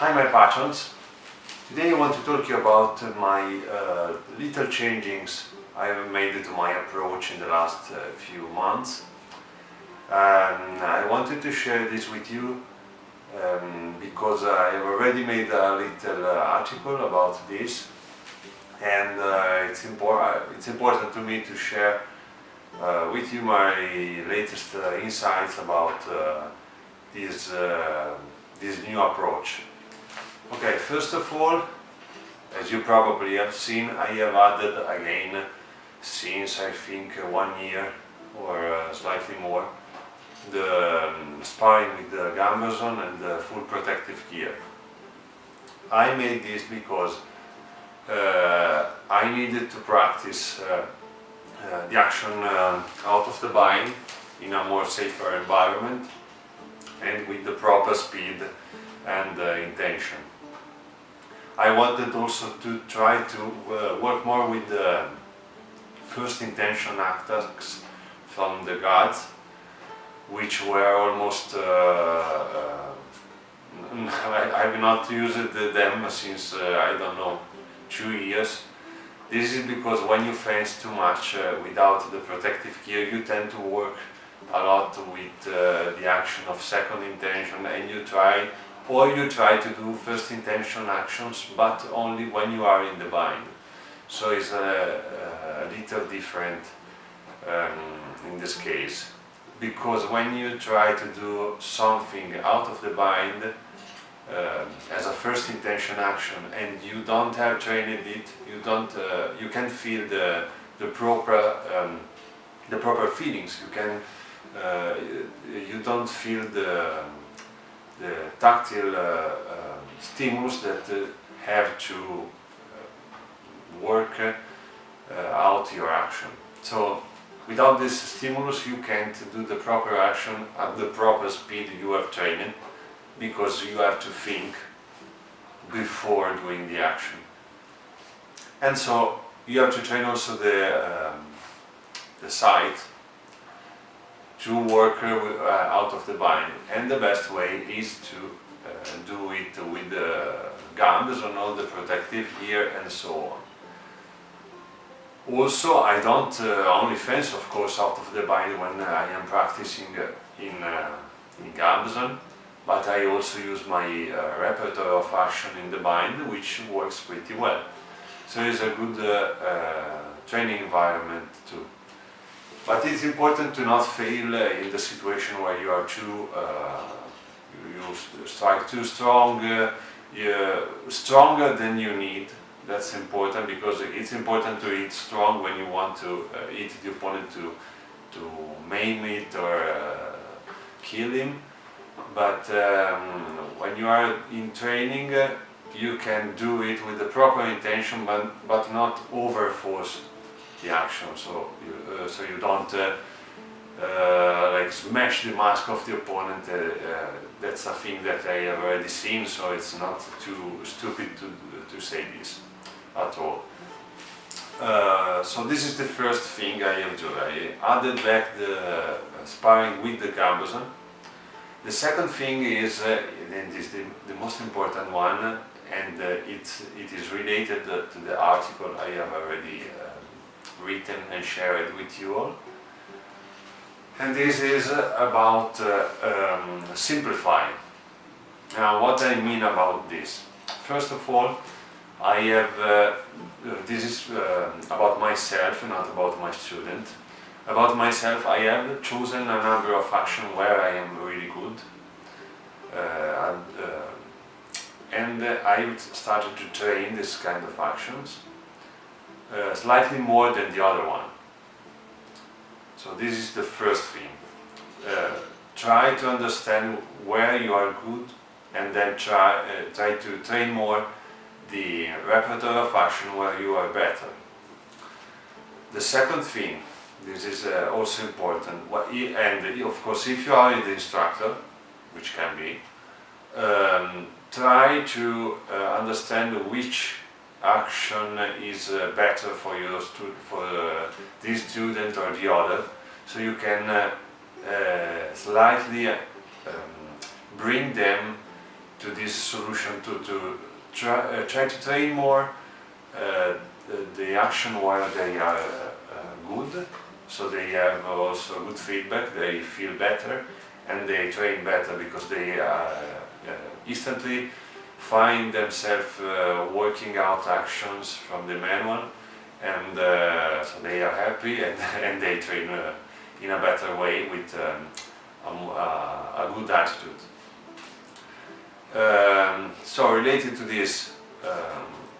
Hi my patrons, today I want to talk to you about my little changes I have made to my approach in the last few months. I wanted to share this with you because I have already made a little article about this, and it's important to me to share with you my latest insights about this new approach. Okay, first of all, as you probably have seen, I have added again, since I think 1 year or slightly more, the sparring with the gambazon and the full protective gear. I made this because I needed to practice the action out of the bind in a more safer environment and with the proper speed and intention. I wanted also to try to work more with the first intention attacks from the guards, which were almost I have not used them since I don't know 2 years. This is because when you fence too much without the protective gear, you tend to work a lot with the action of second intention, and you try to do first intention actions, but only when you are in the bind. So it's a little different in this case, because when you try to do something out of the bind as a first intention action and you don't have trained it, you can feel the proper feelings. You don't feel the tactile stimulus that have to work out your action. So without this stimulus you can't do the proper action at the proper speed you have trained, because you have to think before doing the action. And so you have to train also the sight to work out of the bind, and the best way is to do it with the guns on all the protective gear and so on. Also, I don't only fence, of course, out of the bind when I am practicing in gambazon, but I also use my repertoire of action in the bind, which works pretty well. So it's a good training environment too. But it's important to not fail in the situation where you are too, you strike too strong, stronger than you need. That's important, because it's important to hit strong when you want to hit the opponent to maim it or kill him. But when you are in training, you can do it with the proper intention, but not overforce the action, so you don't like smash the mask of the opponent. That's a thing that I have already seen, so it's not too stupid to say this at all. So this is the first thing I have done. I added back the sparring with the gambazon. The second thing is, and this is the most important one, and it is related to the article I have already written and shared with you all. And this is about simplifying. Now, what I mean about this? First of all, I have, this is about myself, not about my student. About myself, I have chosen a number of actions where I am really good, and I started to train this kind of actions slightly more than the other one. So this is the first thing. Try to understand where you are good, and then try to train more the repertoire of action where you are better. The second thing, this is also important, and of course if you are the instructor, which can be, try to understand which action is better for you, for this student or the other, so you can slightly bring them to this solution to try to train more the action while they are good, so they have also good feedback, they feel better, and they train better because they instantly find themselves working out actions from the manual, and so they are happy and they train in a better way with a good attitude. So related to this,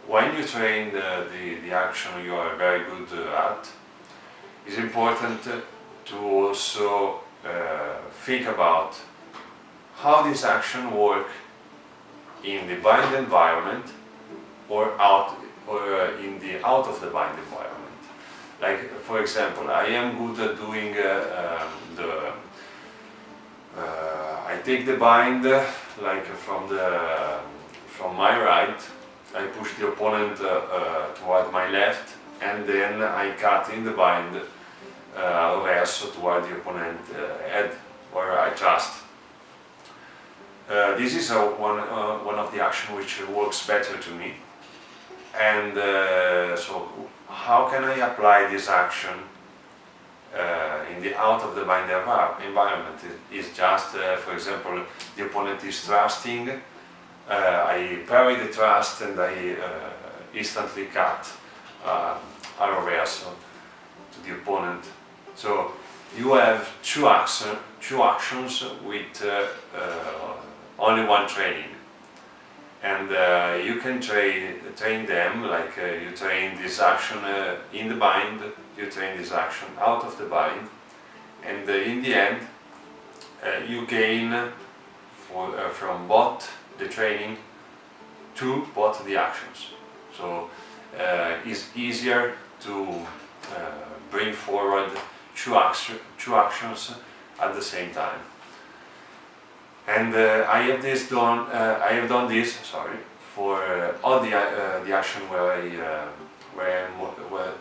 when you train the action you are very good at, it's important to also think about how this action work in the bind environment or in the out of the bind environment. Like, for example, I am good at doing I take the bind like from my right, I push the opponent toward my left, and then I cut in the bind verso toward the opponent head, where I trust. This is one of the action which works better to me, and so how can I apply this action in the out of the bind environment? Is just, for example, the opponent is thrusting, I parry the thrust and I instantly cut arrow verso to the opponent. So you have two actions with only one training, and you can train them like you train this action in the bind, you train this action out of the bind, and in the end you gain from both the training to both the actions. So it's easier to bring forward two actions at the same time. And I have done this for all the action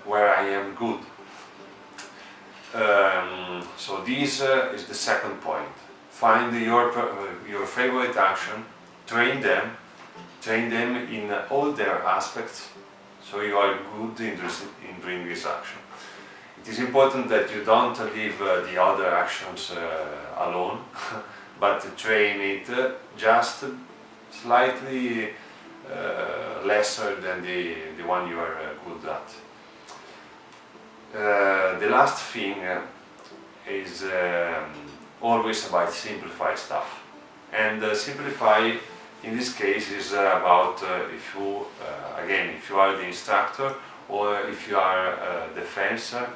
where I am good. So this is the second point. Find your favorite action, train them in all their aspects, so you are good in doing this action. It is important that you don't leave the other actions alone, but train it just slightly lesser than the one you are good at. The last thing is always about simplify stuff, and simplify in this case is about if you are the instructor, or if you are the fencer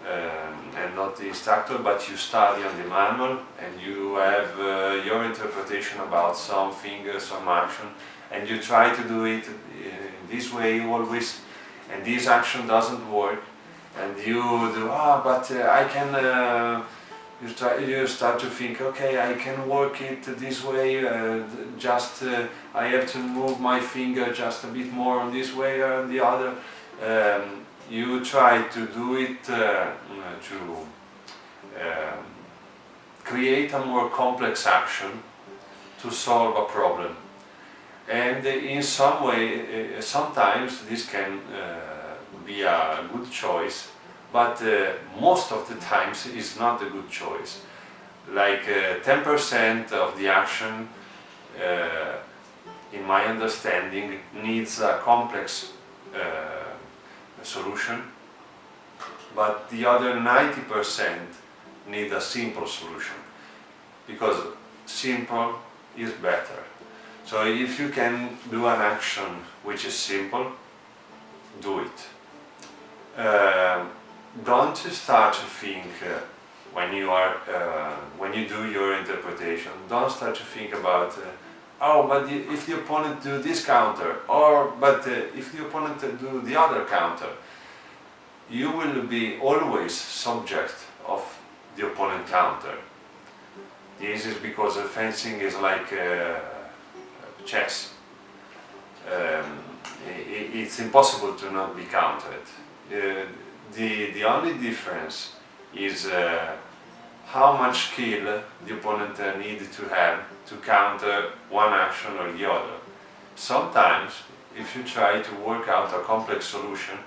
and not the instructor, but you study on the manual and you have your interpretation about something, some action, and you try to do it in this way always, and this action doesn't work, and you do, but I can, you start to think, okay, I can work it this way, just I have to move my finger just a bit more on this way or the other. You try to do it to create a more complex action to solve a problem, and in some way, sometimes this can be a good choice, but most of the times it's not a good choice. Like 10% of the action, in my understanding, needs a complex solution, but the other 90% need a simple solution, because simple is better. So if you can do an action which is simple, do it. Don't start to think when you do your interpretation. Don't start to think about but if the opponent do this counter, but if the opponent do the other counter, you will be always subject of the opponent counter. This is because fencing is like chess. It's impossible to not be countered. The only difference is how much skill the opponent needs to have to counter one action or the other. Sometimes, if you try to work out a complex solution,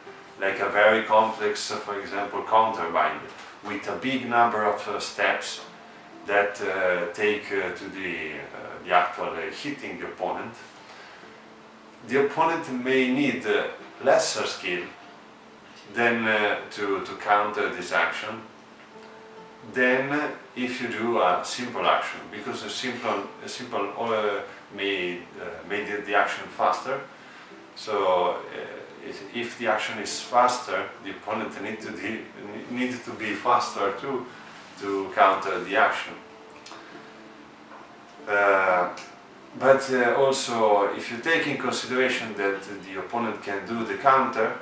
like a very complex, for example, counterbind, with a big number of steps that take to the actual hitting the opponent may need lesser skill than to counter this action than if you do a simple action, because a simple may make the action faster. So if the action is faster, the opponent needs to be faster too to counter the action. But also, if you take in consideration that the opponent can do the counter,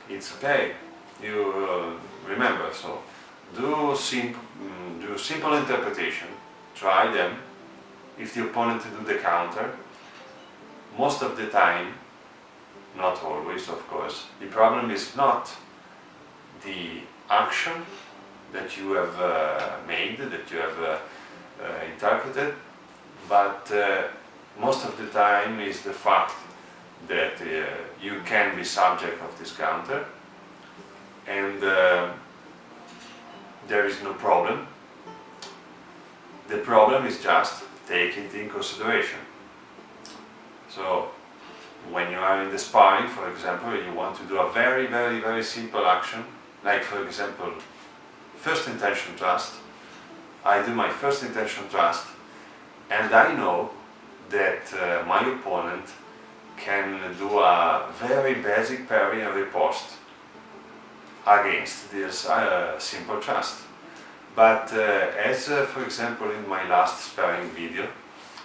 it's okay. You remember, so do simple interpretation, try them. If the opponent do the counter, most of the time, not always of course, the problem is not the action that you have made, that you have interpreted, but most of the time is the fact that you can be subject of this counter, and there is no problem. The problem is just take it in consideration. So when you are in the sparring, for example, you want to do a very simple action, like for example, first intention thrust. I do my first intention thrust, and I know that my opponent can do a very basic parry and riposte against this simple thrust. But as for example in my last sparring video,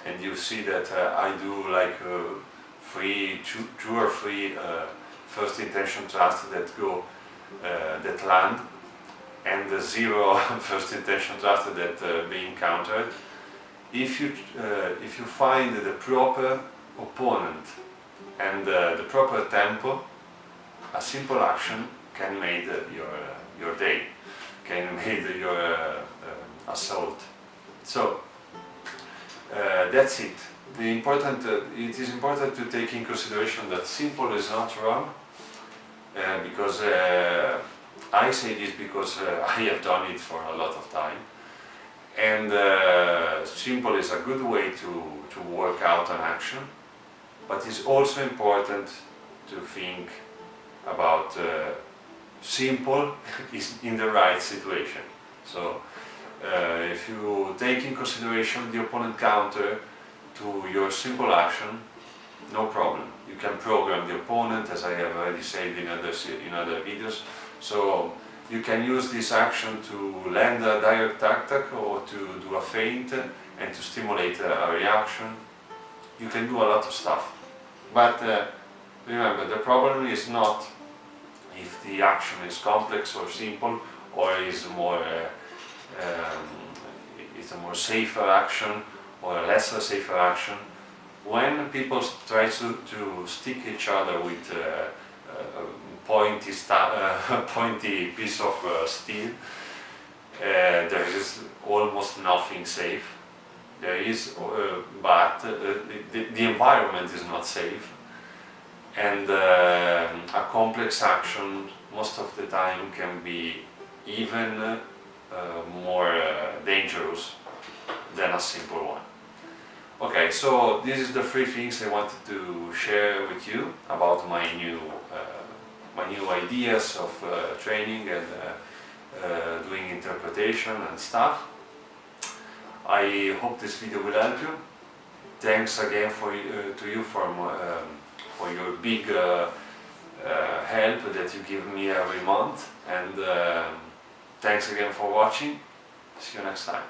and you see that I do like two or three first intention thrusts that land, and the 0 first intention thrust that being countered. If you find the proper opponent and the proper tempo, a simple action can make your day, can make your assault. So that's it. It is important to take in consideration that simple is not wrong, because I say this because I have done it for a lot of time, and simple is a good way to work out an action, but it's also important to think about simple is in the right situation. So if you take in consideration the opponent counter to your simple action, no problem. You can program the opponent, as I have already said in other videos. So you can use this action to land a direct attack or to do a feint and to stimulate a reaction. You can do a lot of stuff. But remember, the problem is not if the action is complex or simple, or is it's a more safer action or a lesser safer action. When people try to stick each other with pointy piece of steel, there is almost nothing safe. There is, but the environment is not safe, and a complex action most of the time can be even more dangerous than a simple one. Okay, so this is the 3 things I wanted to share with you about my new ideas of training and doing interpretation and stuff. I hope this video will help you. Thanks again to you for your big help that you give me every month, and thanks again for watching. See you next time.